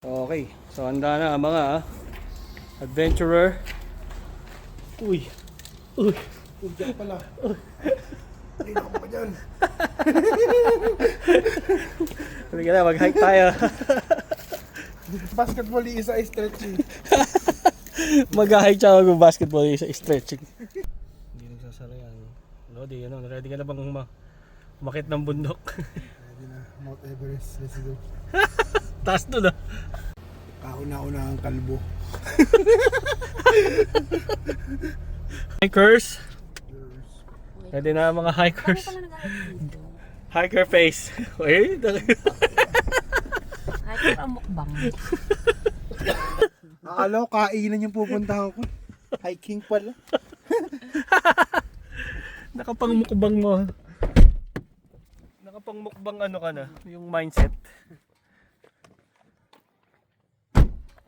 Okay, so handa na mga adventurer. Uy. Uy. Diyan pala. Hindi na ako pa dyan. Halika na, mag-hike tayo. Basketball isa ay stretching. Mag-hike siya mag-basketball sa stretching. Hindi nagsasara yan. Lodi, ano, ready ka na bang umakit ng bundok? Ready na, Mount Everest. Let's go. Taas doon ah. Kauna-una ang kalbo. Hikers. Ready na mga hikers. Hiker face. Uy, Hiker ang mukbang. Akala ko kainan yung pupunta ako. Hiking pala. nakapangmukbang mo. Nakapangmukbang ano ka na, yung mindset.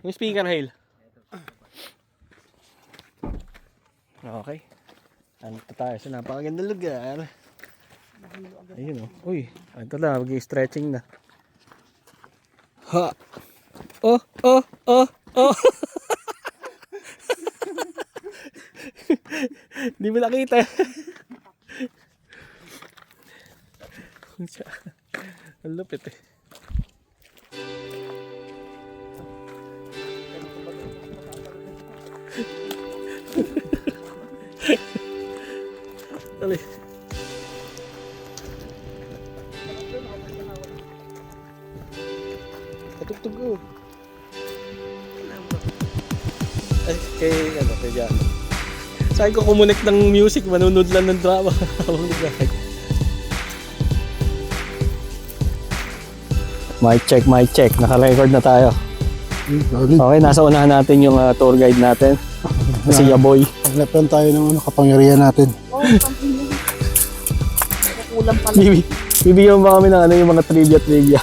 Yung speaker, Hale. Okay. Andito tayo sa napakagandang lugar. Ayun o. Uy, ito na. Mag-i-stretching na. Ha! Oh! Oh! Oh! Oh! Hindi mo nakita. Ang lupit eh. Dali. Katugtog ko. Ay, kay Jan. Sabi ko kumunik ng music, manunod lang ng drama habang nag-hike. Mic check. Naka-record na tayo. Okay, nasa unahan natin yung tour guide natin. Si Yaboy. Paglapan tayo ng kapangyarihan natin. Oh, pang-inom. Kulang pala. Bibigyan mo ba kami ng yung mga trivia?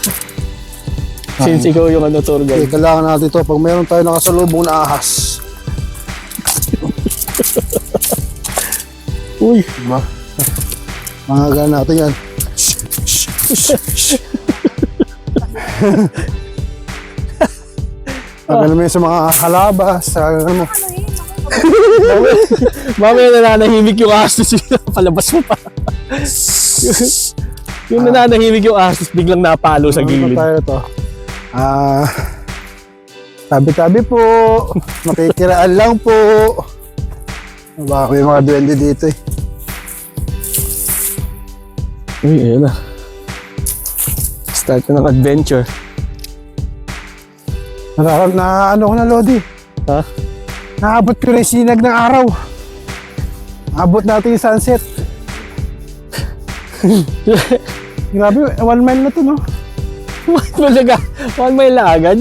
Since ikaw yung tour Okay, guide. kailangan natin ito. Pag meron tayo nakasalubong na ahas. Uy! Diba? Mga natin yan. Pag alam mo yun sa mga halabas, sa ano. Mamaya nananahimik yung asos palabas mo pa. Yung nananahimik yung asos biglang napalo sa Ano gilid. tayo to? Tabi-tabi po. Makikiraan lang po. Baka may mga duwende dito eh. Uy, ayun na. Start na ng adventure. Na ano ko na, Lodi. Ha? Naabot ko na yung sinag ng araw. Abot natin yung sunset. Grabe, 1 mile na to, no? Talaga, 1 mile na agad.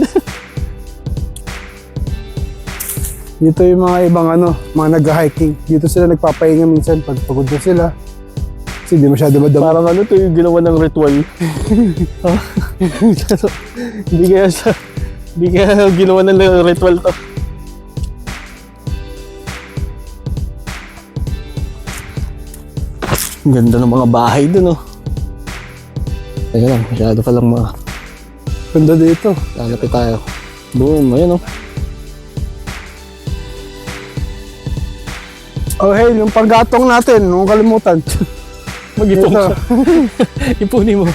Dito yung mga ibang mga nag-hiking. Dito sila nagpapahinga minsan pag pagod na sila. Kasi di masyado madami. Parang to yung ginawa ng ritual. Hindi kaya ginawa ng ritual to. Ang ganda ng mga bahay dun, oh. Teka lang, masyado ka lang Ganda dito. lalapit tayo. Boom, ayun, oh. Oh hey, yung panggatong natin, huwag kalimutan. Mag-ipon Dito. ka. Ipunin mo.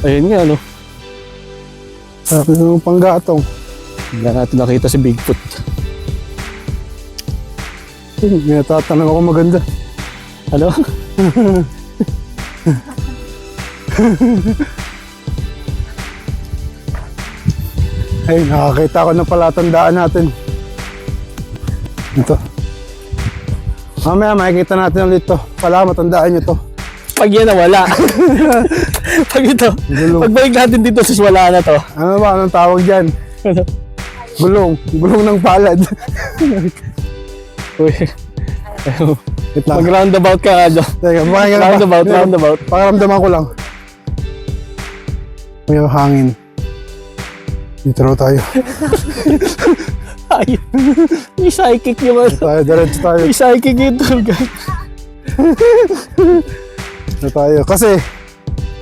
Ayun nga, no. Sabi ng panggatong. Hindi natin nakita si Bigfoot. May tatanong ako maganda. Ano? Ay, nakakita ko ng palatandaan natin. Ito. Mamaya makikita natin ulit ito. Pala, matandaan nyo to. Pag yan nawala. Pag ito, Gulong. pagbalik natin dito sa wala na to. Ano ba? Anong tawag dyan? Gulong. Gulong ng palad. Uy. Wait lang. Mag-roundabout ka nga dyan. Teka, bakit nga ba? Roundabout. Pakaramdaman ko lang. May hangin. Dito raw tayo. Ay, may psychic yung Dito tayo, diretso tayo. May psychic yung tour guide. Dito tayo. Kasi,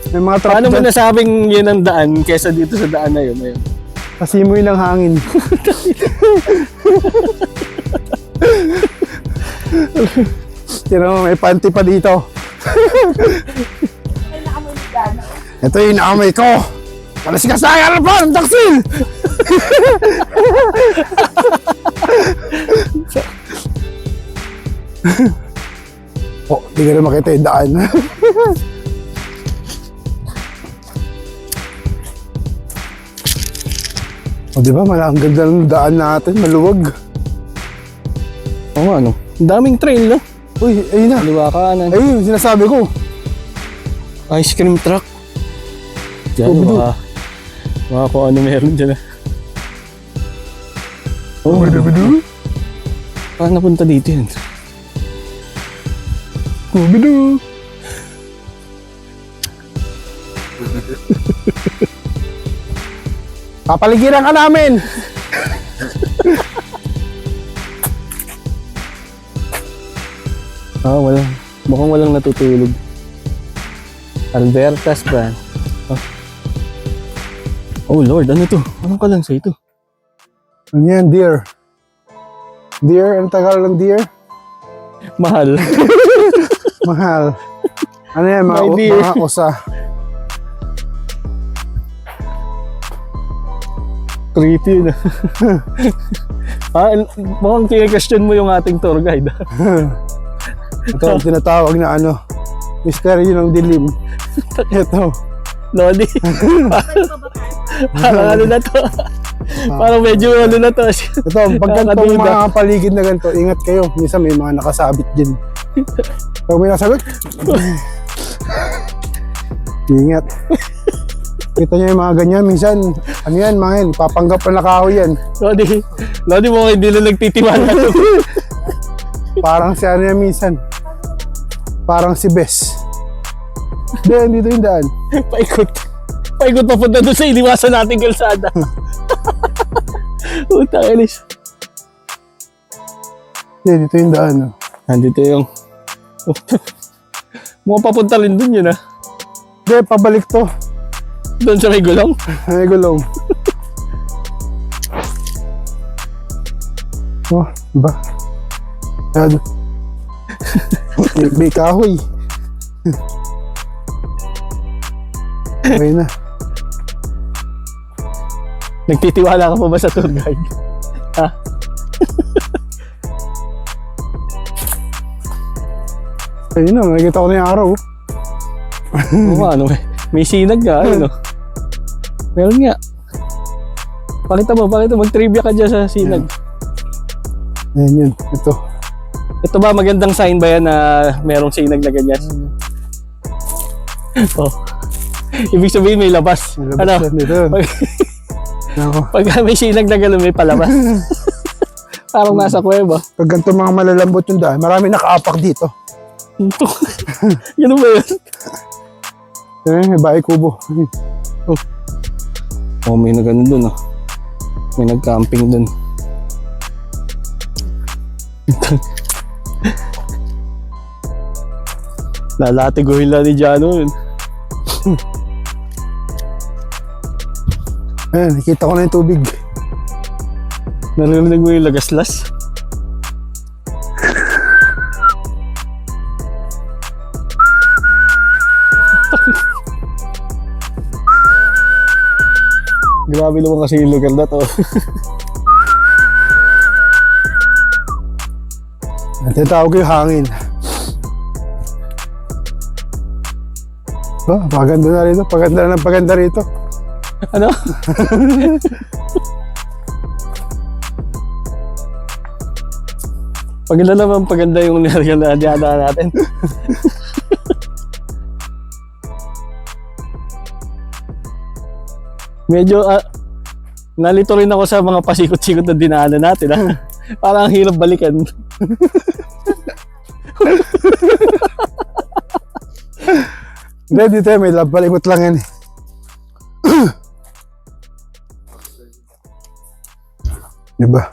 May mga truck Paano mo dyan. nasabing yun ang daan kesa dito sa daan na yun? Ayun. Kasimoy ng hangin. Tira mo, may panty pa dito. Ay, naamoy ni Gana. Ito yung inaamoy ko. Alas ka sa akin pa ng taksil. Oh, di ka na makita yung daan. O, di ba? Ang ganda ng daan natin, maluwag. Oo, ano? Ang daming trail, no? Uy, ayun na. Kaliwa kanan. Ayun, yung sinasabi ko. Ice cream truck. Diyan, Bidu. baka kung ano meron dyan. Oh, Bidu. paano napunta dito yun? Bidu. Papaligiran ka namin. Walang. Mukhang walang natutulog. Albertas ba? Oh Lord, ano to? Anong kalansa ito? Ano yan, deer? Deer? Ang tagal ng deer? Mahal. Mahal. Ano yan, My deer. mga usa. Creepy yun. Mukhang kine-question mo yung ating tour guide. Ito ang tinatawag na ano, mystery ng dilim. Ito. Lodi. Parang ano na to. Parang medyo ano na to. Ito, pag ganitong mga paligid na ganito, ingat kayo. Minsan may mga nakasabit dyan. Pag may nasagot, ingat. Kita nyo yung mga ganyan, minsan, ano yan, mga yan, papanggap na nakahoy yan. Lodi mo hindi na nagtitiwala to. Parang si ano yan minsan. Parang si Bes. Hindi, dito yung daan. Paikot. Paikot papunta doon sa iniwasan nating kalsada. Utang inis. Hindi, dito yung daan. Oh. Nandito yung... Mukhang papunta rin doon yun ah. Hindi, pabalik to. Doon sa may gulong. Ay, gulong. Oh, ba? Yado. May kahoy. Okay na. Nagtitiwala ka pa ba sa tour guide? Ha? Ayun na, nakikita ko na yung araw. Oo nga, ano eh. May sinag ka, ano. Meron nga. Pakita mo, mag-trivia ka dyan sa sinag. Ayan yun, ito. Ito ba, magandang sign ba yan na merong sinag na ganyan? Oh. Ibig sabihin may labas. May labas Ano? yan, dito yun. Ako. Pag may sinag na gano'n, may palabas. Parang nasa kuweba. Pag ganito mga malalambot yung daan, marami nakaapak dito. Ganun ba yun? May bahay kubo. Oh, may nagano dun oh. May nag-camping dun. Lalatiguhin lang ni Jano yun. Ayan, nakita ko na yung tubig. Narinig mo yung lagaslas? Grabe naman kasi yung lugar na to. Tinatawag ko yung hangin. Oh, paganda na rito. Paganda na ng paganda rito. Ano? Paganda naman paganda yung dinadaan natin. Medyo nalito rin ako sa mga pasikot-sikot na dinaanan natin. Ha? Parang ang hirap balikan. Hindi, dito may labalimot lang yan eh. Diba?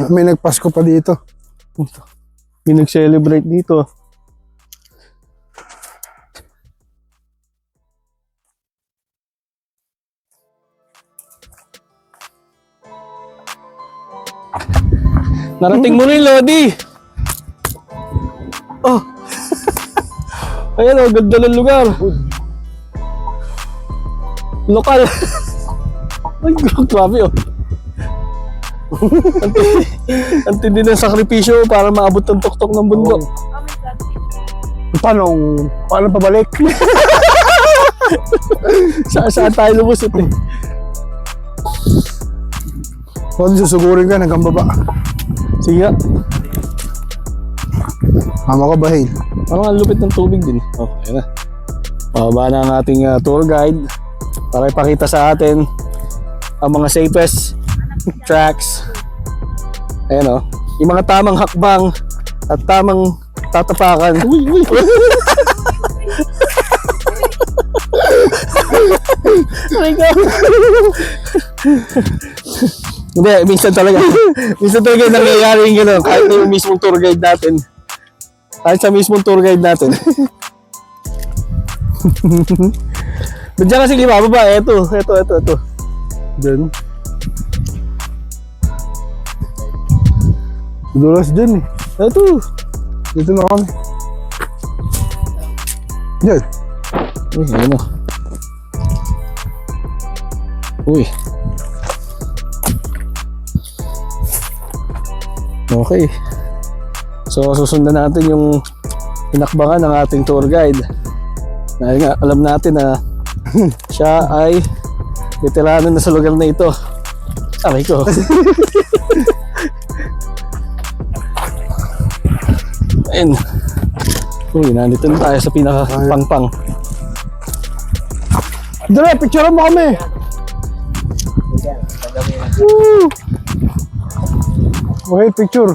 May nagpasko pa dito. May nag-celebrate dito. Narating mo rin, Lodi. Oh. Ayan oh, ganda ng lugar. Lokal. Ay, grabe oh. Ang tindi ng sakripisyo para maabot ng tuktok ng bundok. Paano pabalik? Saan tayo lumusot eh? Paano susugurin ka hanggang baba? Sige nga. Mama ko bahil. Parang ang lupit ng tubig din. Oh, ayun na. Pababa na ang ating tour guide para ipakita sa atin ang mga safest tracks. Ayan oh. Yung mga tamang hakbang at tamang tatapakan. Uy, uy. Ay, God. Hindi, minsan talaga nangyayari yung gano'n, kahit yung mismong tour guide natin. Kahit sa mismong tour guide natin. Diyan kasi lima, baba, eto. Diyan. Dulas din eh. Eto. Dito na kami. Diyan. Uy, ayun o. Uy. Okay. So, susundan natin yung pinakbangan ng ating tour guide. Dahil nga, alam natin na siya ay veterano na sa lugar na ito. Aray ko. Ayun. Uy, nandito na tayo sa pinaka-pangpang. Dali, picture mo kami. Woo! Okay, picture.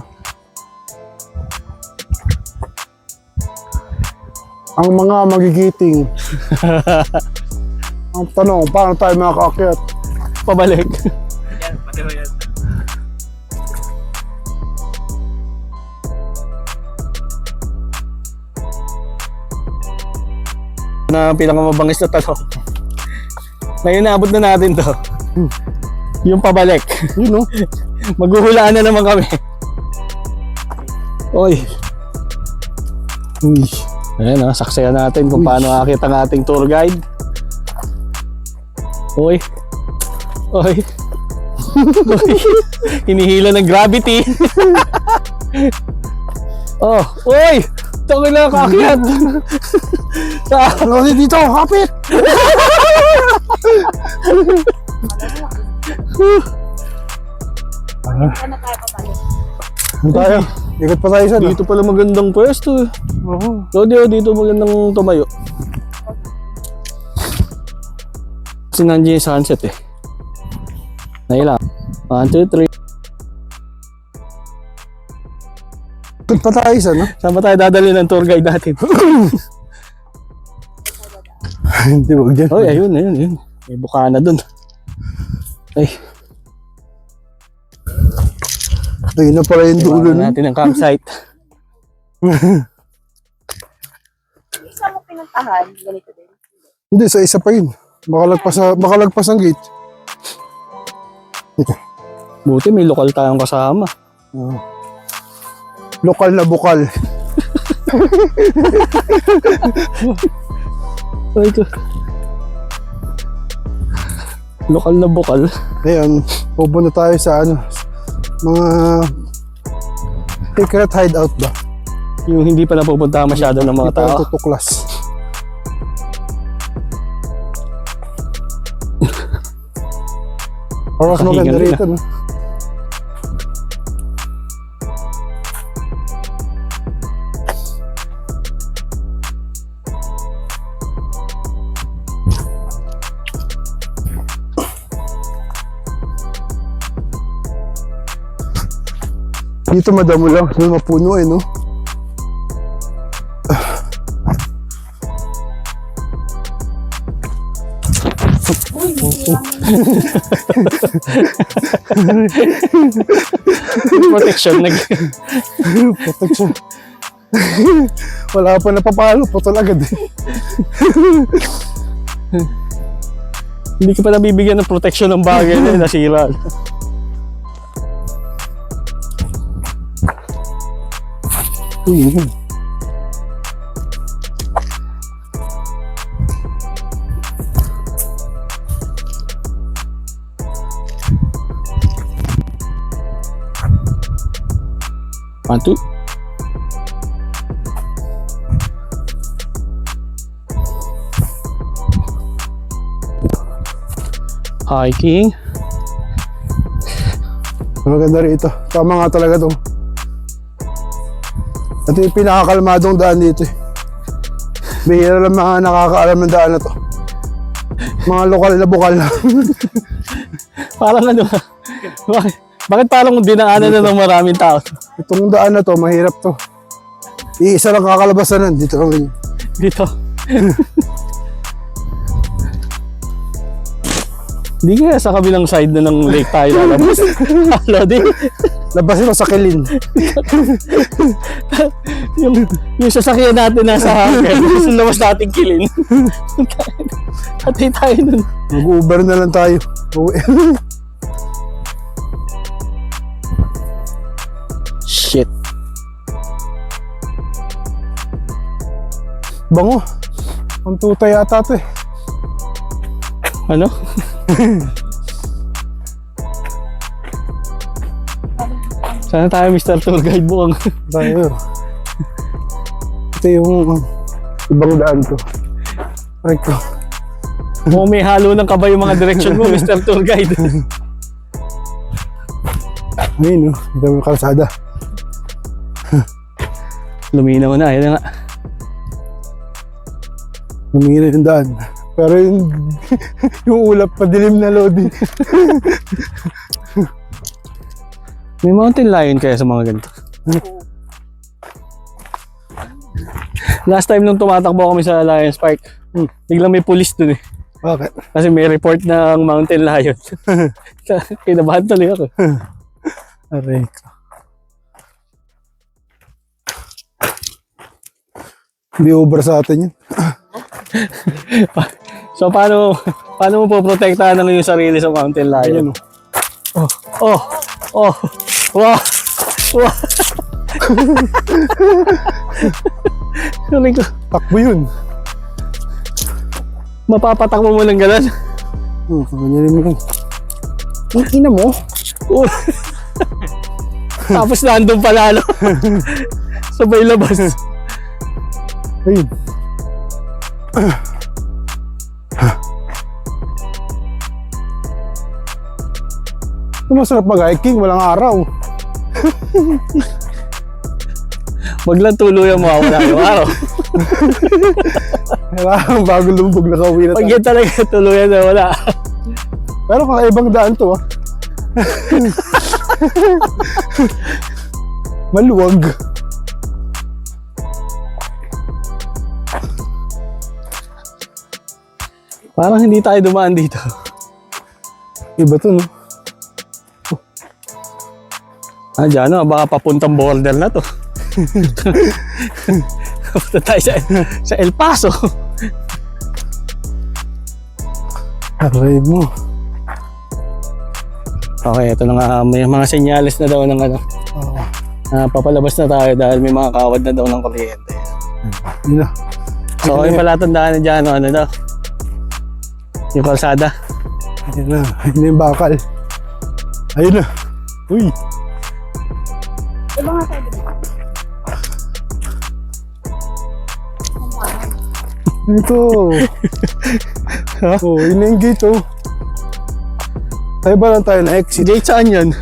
Ang mga magigiting. Ang tanong, paano tayo makakaakyat? Pabalik. Na ang pinakamabangis na tanong. Ngayon naabot na natin to. Yung pabalik. Yun no? Maghuhulaan na naman kami. Oy. Uy. Ayan ha, saksayan natin kung paano akit ang ating tour guide. Oy. Oy. Oy. Hinihila ng gravity. Oh, oy! Ito na kaakyat. Ano kasi dito? Kapit! Saan na tayo papalik? Ano tayo? Ikot pa tayo saan? Dito pala magandang pwesto. Oo. So, dito magandang tumayo. Kasi nandiyan yung sunset eh. Naila. 1, 2, 3. Ikot pa tayo saan, no? Saan ba tayo dadali ng tour guide natin? Hindi, wag dyan. Oy, ayun. May bukana dun. Ay, Ayun na pala yung dulo iwanan nun. natin ang campsite. Isa mo pinuntahan, ganito din. Hindi, sa isa pa yun. Makalagpas ang gate. Buti may lokal tayong kasama. Lokal na bukal. Ay, ito. Lokal na bukal. Ngayon, pupunta tayo sa mga secret hideout ba? Yung hindi pa napupunta masyado ng mga Hindi pa tao. tutuklas. Parang mas maganda Nakahingal din, rito, no? Dito madamo lang, doon mapuno eh, no? Protection. Protection. Wala pa napapalo, putol agad eh. Hindi ka pa nabibigyan ng protection ng bagay na nasira. Uy, yun. One, two. Hiking. Maganda rito. Tama nga talaga to. Ito yung pinakakalmadong daan dito eh. Bihira lang mga nakakaalam ng daan na to. Mga lokal na bukal na. Parang ano, bakit parang dinaanan na ng maraming tao? Itong daan na to, mahirap to. Iisa lang kakalabasan dito lang yun. Dito. Hindi kaya sa kabilang side na ng lake tayo lalabas. Lodi. Labasin mo sa kilin. yung sasakyan natin nasa hangar, gusto labas natin kilin. Patay tayo nun. Mag-Uber na lang tayo. Uwi. Shit. Bango. Ang tuta yata to eh. Ano? Sana tayo Mr. Tour Guide buong. Tayo. Ito yung ibang daan to. Recto. Mukhang may halo ng kabay yung mga direction mo, Mr. Tour Guide. Ayun, no? Ito yung kalsada. Luminaw na, yun na nga. Lumina yung daan. Pero yung, yung ulap, padilim na Lodi. May mountain lion kaya sa mga ganito. Last time nung tumatakbo kami sa Lions Park, biglang may pulis dun eh. Bakit? Kasi may report ng mountain lion. Kinabahan tuloy ako. Aray ko. Hindi Uber sa atin yun. So paano mo poprotektahan ng iyong sarili sa mountain lion? Ayun, no? Oh, wow, wow. Sabi ko, Takbo yun. mapapatakbo mo lang ganun. Ganyan naman. Ang ina mo? Oh. Tapos nandun pa lalo. Sabay labas. Ayun. Masarap mag-hiking, walang araw. Wag lang tuluyan mawawala yung araw. Kailangan bago lumbog na kauwi na Pag tayo. yan talaga tuluyan na wala. Pero kakaibang daan to ah. Maluwag. Parang hindi tayo dumaan dito. Iba to, no? Ah, dyan no, baka papuntang border na to. Punta tayo sa El Paso. Aray mo. Okay, ito na nga. May mga senyales na daw ng ano. Oo. Papalabas na tayo dahil may mga kawad na daw ng kuryente. Yun na. So, yung pala tandaan na dyan, ano daw. Yung kalsada. Ayun na. Ayun na yung bakal. Ayun na. Uy. Diba nga tayo dito? Ito. Ha? Oh, yun na yung gate, oh. Tayo ba lang tayo na exit? Jake, saan yun?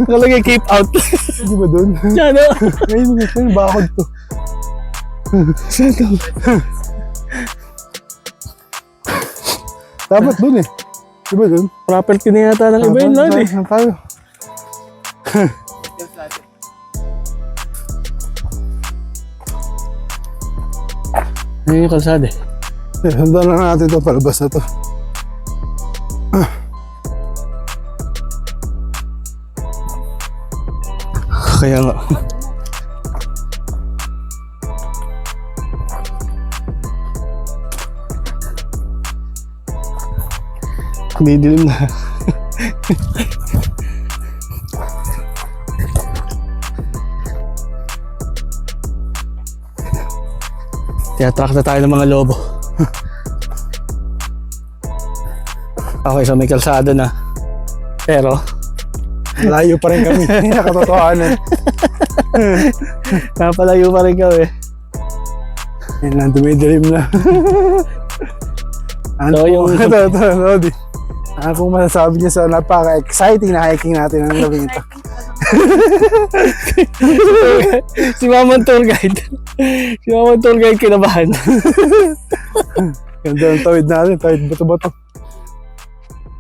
Nakalagay keep out. Di ba dun? Yan o. Ayun, yung bakod to. Saan to? Dapat dun eh. Di ba dun? Property na yata ng iba yun lang eh. Saan tayo? Ayun yung kalsada eh. Handa na natin ito, palabas na to. Kaya nga. Didilim na. Tinatrack na tayo ng mga lobo. Okay, so may kalsada na. Pero, Malayo pa rin kami. Nakatotohanan. napalayo pa rin kami. Yan lang, dumidilim na. So, yung- Ano kung masasabi niya sa napaka-exciting na hiking natin ang gawin ito? Si Mamang Tour Guide. Si Mamang Tour Guide kinabahan. Ganda ang tawid natin, tawid bato-bato.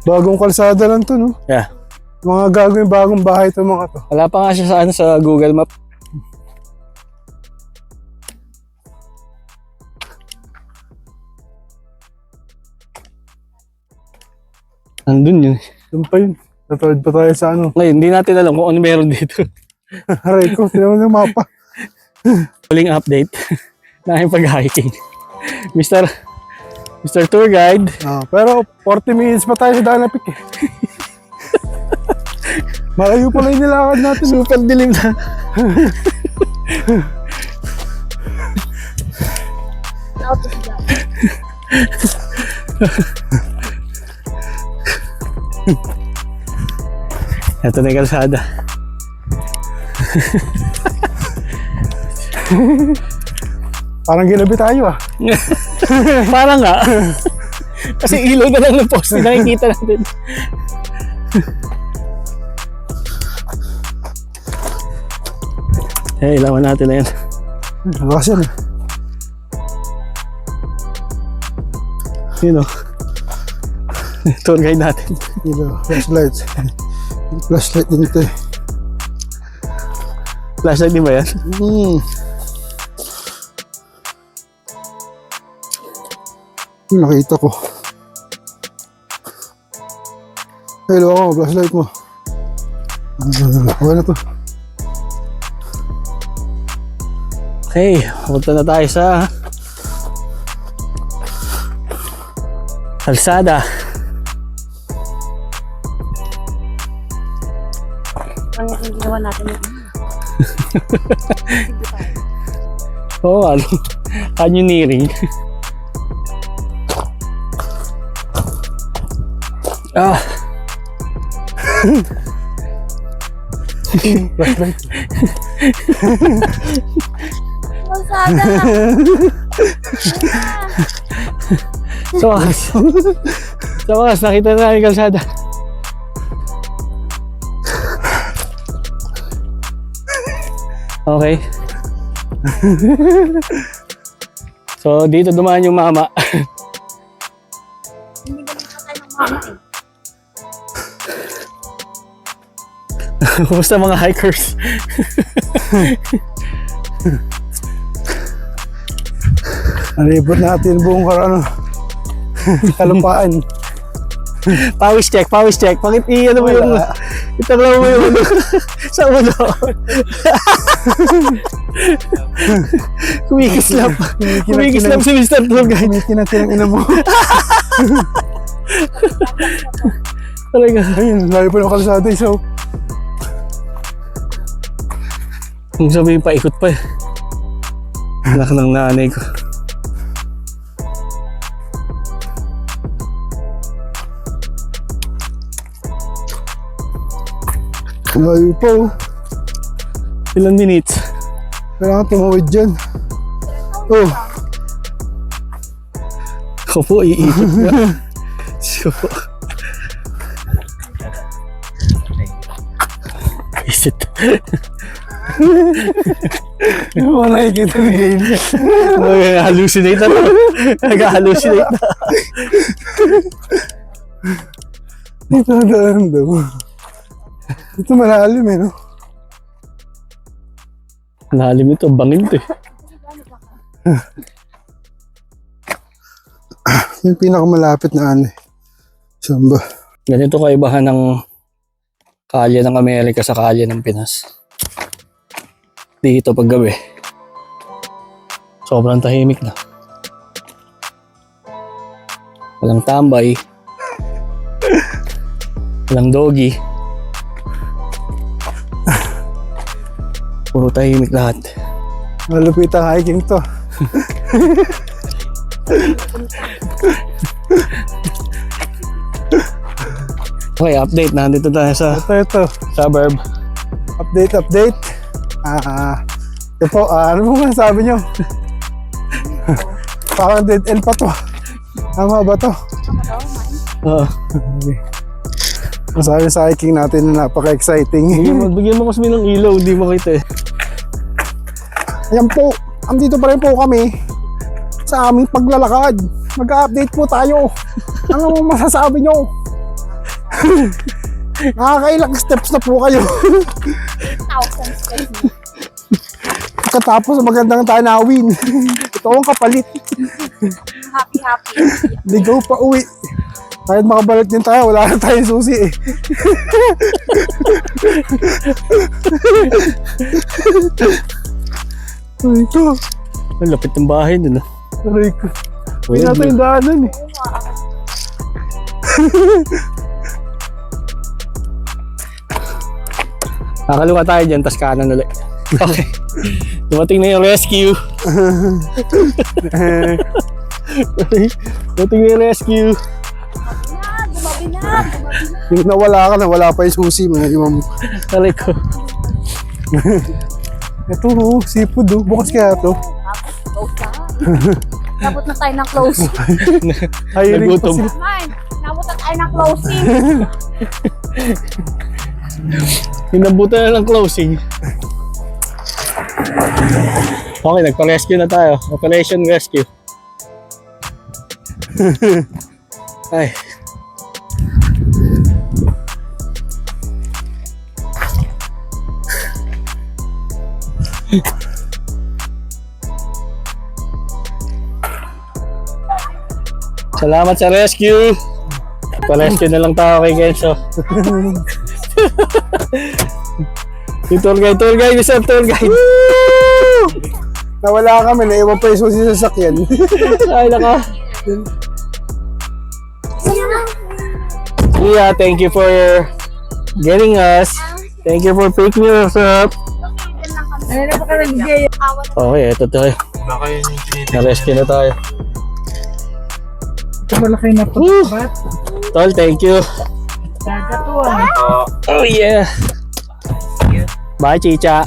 Bagong kalsada lang to, no? Yeah. Mga gagawin bagong bahay ito mga to. Wala pa nga siya sa, sa Google Map. Nandun yun. Doon pa yun. Tatawid pa tayo sa ano. Ngayon, hindi natin alam kung ano meron dito. Aray ko, tinaman yung mapa. Huling update na aking pag-hiking. Mr. Tour Guide. Pero 40 minutes pa tayo sa Danapik eh. Malayo pala yung nilakad natin. Super dilim na. Out of that. Ito na yung kalsada. Parang ginabi tayo ah. Parang nga. Kasi ilaw na lang ng poste, nakikita natin. Eh, ilawan natin na yan. Lakas yan eh. Yun o. Tour guide natin. Dito, flashlight. Flashlight din ito eh. Flashlight din ba yan? Nakita ko. Hello ako, flashlight mo. Okay na to. Okay, punta na tayo sa kalsada. Ang yung ginawa natin yung Oo, ano? Canyoneering. Ah, Flashlight. kalsada. sa wakas. Sa wakas, nakita na yung kalsada. Okay. So, dito dumaan yung mama. Hindi ganito tayo ng mama eh. Kumusta mga hikers? Nalibot natin buong karano. Kalupaan. Pawis check. Bakit i-ano mo yung... Italaw mo yung... sa ulo. Kumikislap. Kumikislap si Mr. Tour Guide. Kumikinati ng ina mo. Talaga. Ayun, layo pa ng kalsada eh. So, Kung sabihin paikot pa eh. Anak ng nanay ko. layo pa oh. Ilang minutes? Kailangan tumawid dyan. Oh, Ako po, iikot nga. So, is it? hindi mo nakikita ni Gabe. Nag-hallucinate na to. Nag-hallucinate na. Dito na daan daw. Dito malalim eh, no? Lalim nito, bangin to eh. Yung pinakamalapit na ano eh. Saan ba? Ganito kaibahan ng kalye ng Amerika sa kalye ng Pinas. Dito paggabi. Sobrang tahimik na. Walang tambay. Walang doggy. Puro tahimik lahat. Malupit ang hiking to. Okay, update. Nandito tayo sa Ito. suburb. Update. Ito po, ano mo masasabi nyo? Parang dead end pa to. Tama ba to? Oo. Masabi sa hiking natin na napaka-exciting. Bigyan mo kasi ng ilaw, hindi mo kita eh. Ayan po, andito pa rin po kami sa aming paglalakad. Mag-update po tayo. Ano mo masasabi nyo? Nakakailang steps na po kayo. 8,000 steps. Katapos magandang tanawin. Ito ang kapalit. Happy. Ligaw pa uwi. Kahit makabalik din tayo, wala na tayong susi eh. Ay ko. Ang lapit ng bahay dun ah. Aray ko. May natin yung daanan eh. Nakakaliwa tayo dyan, tas kanan ulit. Okay. Dumating na yung rescue. Dumating na yung rescue. Gumabi na. Yung nawala ka na, wala pa yung susi. Mga imam. Aray ko. Ito oh, seafood oh. Bukas kaya ito. Close na. Nabot na tayo ng closing. Hiring pa Nagutom. sila. Man, nabot na tayo ng closing. Inabutan na ng closing. Okay, nagpa-rescue na tayo. Operation Rescue. Ay. Salamat sa rescue. Pa-rescue na lang tayo kay Kenzo. Yung tour guide, isa tour guide. Nawala kami, naiwan pa yung susi sa sakyan. Ay, naka. Yeah, thank you for getting us. Thank you for picking us up. Ano na pa ka nagbigay? Okay, eto tayo. Na-rescue na tayo. Ito malaki na po. Tol, thank you. Gagatuan. Oh yeah. Bye, Chicha.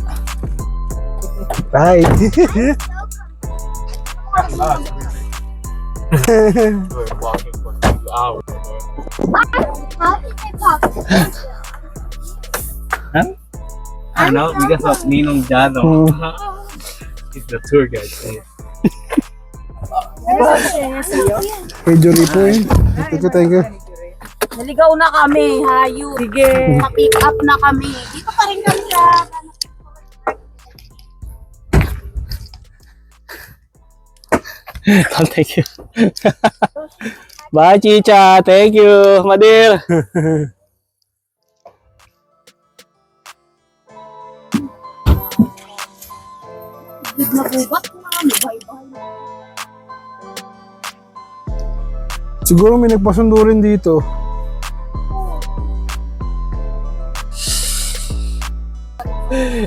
Bye. Ano? Because of Ninong Jano. He's the tour guide. Medyo ripo eh. Thank you. Naligaw na kami, hayu. Sige. Ma-pick up na kami. Dito pa rin kami sa... Oh, thank you. Bye, Chicha. Thank you, Madir. Nagubat na kami. Bye-bye. Siguro may nagpasundo rin dito.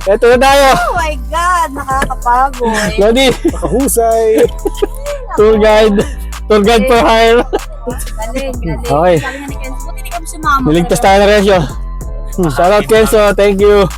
Eto na tayo. Oh my God, nakakapagod. Lodi, Nakahusay. tour guide. Tour guide for hire. Galing. Okay. Sabi nga ni Kenzo, buti di kami sumama. Niligtas tayo na resyo. Shout out, Kenzo. Thank you.